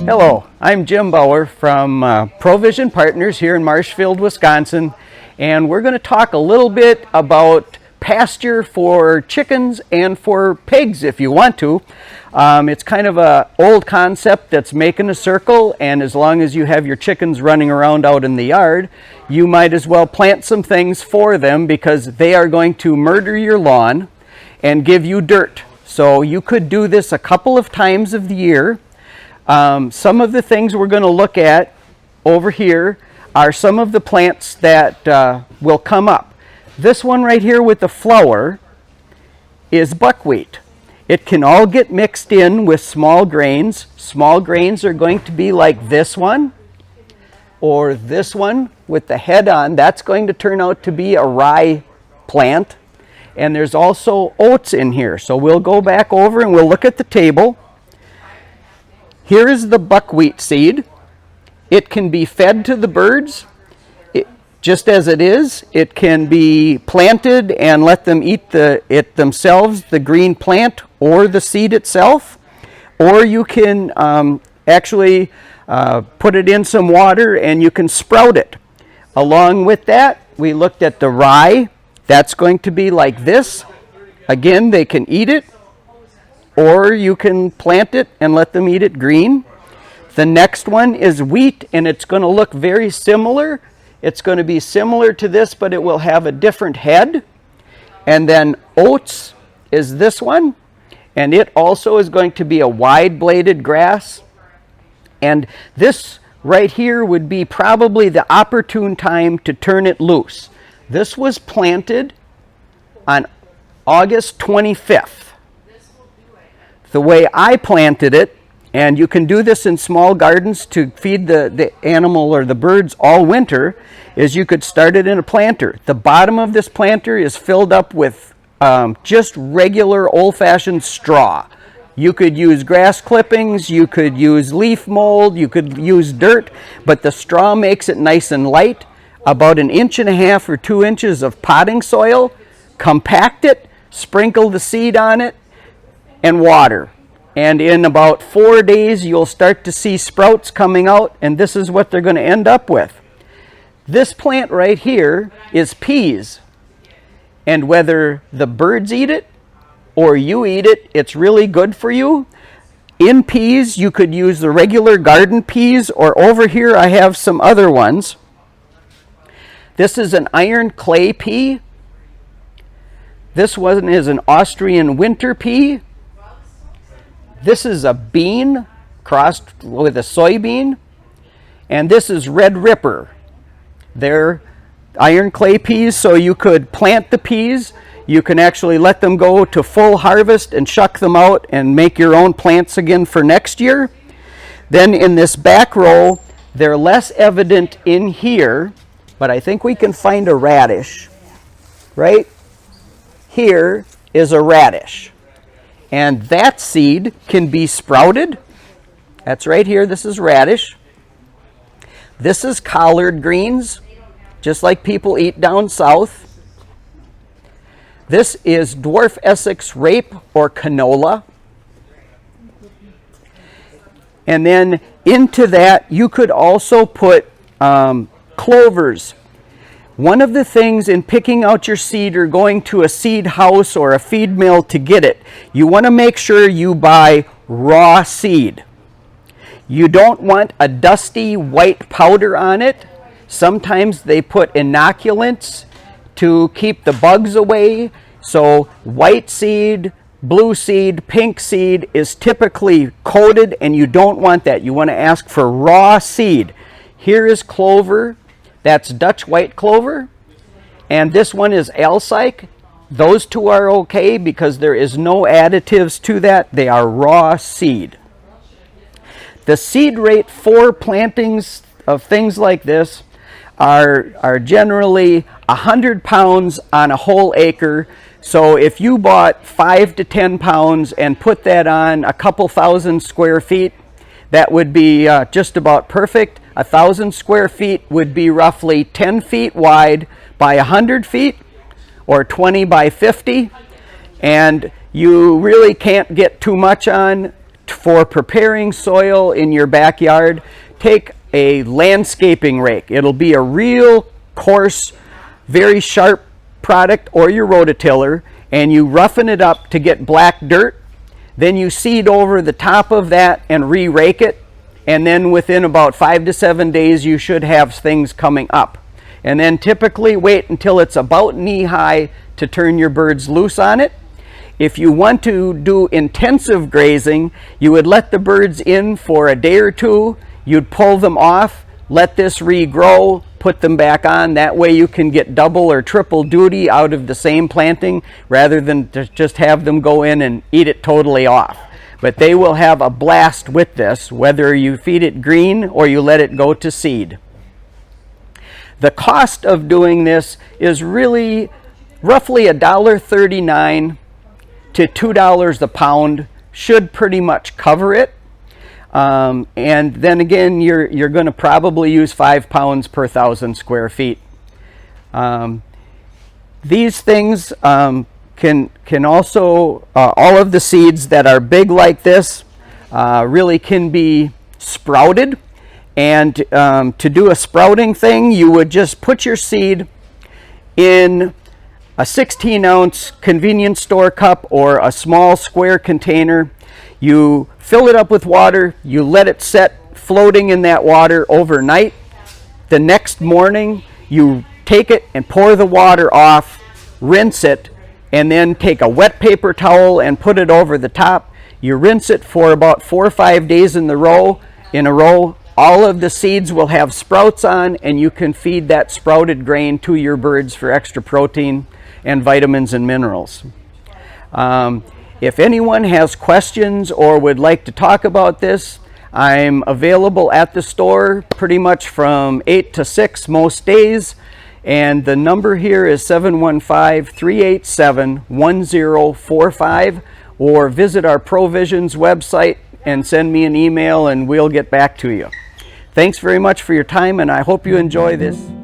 Hello, I'm Jim Bauer from Provision Partners here in Marshfield, Wisconsin, and we're going to talk a little bit about pasture for chickens and for pigs if you want to. It's kind of an old concept that's making a circle, and as long as you have your chickens running around out in the yard, you might as well plant some things for them because they are going to murder your lawn and give you dirt. So you could do this a couple of times of the year. Some of the things we're going to look at over here are some of the plants that will come up. This one right here with the flower is buckwheat. It can all get mixed in with small grains. Small grains are going to be like this one or this one with the head on. That's going to turn out to be a rye plant. And there's also oats in here. So we'll go back over and we'll look at the table. Here is the buckwheat seed. It can be fed to the birds just as it is. It can be planted and let them eat it themselves, the green plant or the seed itself. Or you can actually put it in some water and you can sprout it. Along with that, we looked at the rye. That's going to be like this. Again, they can eat it. Or you can plant it and let them eat it green. The next one is wheat, and it's going to look very similar. It's going to be similar to this, but it will have a different head. And then oats is this one, and it also is going to be a wide-bladed grass. And this right here would be probably the opportune time to turn it loose. This was planted on August 25th. The way I planted it, and you can do this in small gardens to feed the animal or the birds all winter, is you could start it in a planter. The bottom of this planter is filled up with just regular old-fashioned straw. You could use grass clippings, you could use leaf mold, you could use dirt, but the straw makes it nice and light. About 1.5 inches or 2 inches of potting soil, compact it, sprinkle the seed on it, and water. And in about 4 days, you'll start to see sprouts coming out, and this is what they're going to end up with. This plant right here is peas. And whether the birds eat it or you eat it, it's really good for you. In peas, you could use the regular garden peas, or over here I have some other ones. This is an iron clay pea. This one is an Austrian winter pea. This is a bean crossed with a soybean. And this is red ripper. They're iron clay peas, so you could plant the peas. You can actually let them go to full harvest and shuck them out and make your own plants again for next year. Then in this back row, they're less evident in here, but I think we can find a radish. Right here is a radish. And that seed can be sprouted. That's right here. This is radish. This is collard greens, just like people eat down south. This is dwarf Essex rape or canola. And then into that, you could also put clovers. One of the things in picking out your seed or going to a seed house or a feed mill to get it, you want to make sure you buy raw seed. You don't want a dusty white powder on it. Sometimes they put inoculants to keep the bugs away. So white seed, blue seed, pink seed is typically coated, and you don't want that. You want to ask for raw seed. Here is clover. That's Dutch white clover, and this one is Alsike. Those two are okay because there is no additives to that. They are raw seed. The seed rate for plantings of things like this are generally 100 pounds on a whole acre. So if you bought 5 to 10 pounds and put that on a couple thousand square feet, that would be just about perfect. 1,000 square feet would be roughly 10 feet wide by 100 feet, or 20 by 50. And you really can't get too much on for preparing soil in your backyard, take a landscaping rake. It'll be a real coarse, very sharp product, or your rototiller, and you roughen it up to get black dirt. Then you seed over the top of that and re-rake it, and then within about 5 to 7 days you should have things coming up. And then typically wait until it's about knee high to turn your birds loose on it. If you want to do intensive grazing, you would let the birds in for a day or two, you'd pull them off, let this regrow, put them back on. That way you can get double or triple duty out of the same planting rather than to just have them go in and eat it totally off. But they will have a blast with this, whether you feed it green or you let it go to seed. The cost of doing this is really roughly $1.39 to $2 a pound, should pretty much cover it. And then again, you're going to probably use 5 pounds per 1,000 square feet. These things can also, all of the seeds that are big like this really can be sprouted. And to do a sprouting thing, you would just put your seed in a 16-ounce convenience store cup or a small square container. You fill it up with water, you let it set floating in that water overnight. The next morning, you take it and pour the water off, rinse it, and then take a wet paper towel and put it over the top. You rinse it for about 4 or 5 days in a row. All of the seeds will have sprouts on, and you can feed that sprouted grain to your birds for extra protein and vitamins and minerals. If anyone has questions or would like to talk about this, I'm available at the store pretty much from 8 to 6 most days. And the number here is 715-387-1045, or visit our Provisions website and send me an email and we'll get back to you. Thanks very much for your time, and I hope you enjoy this.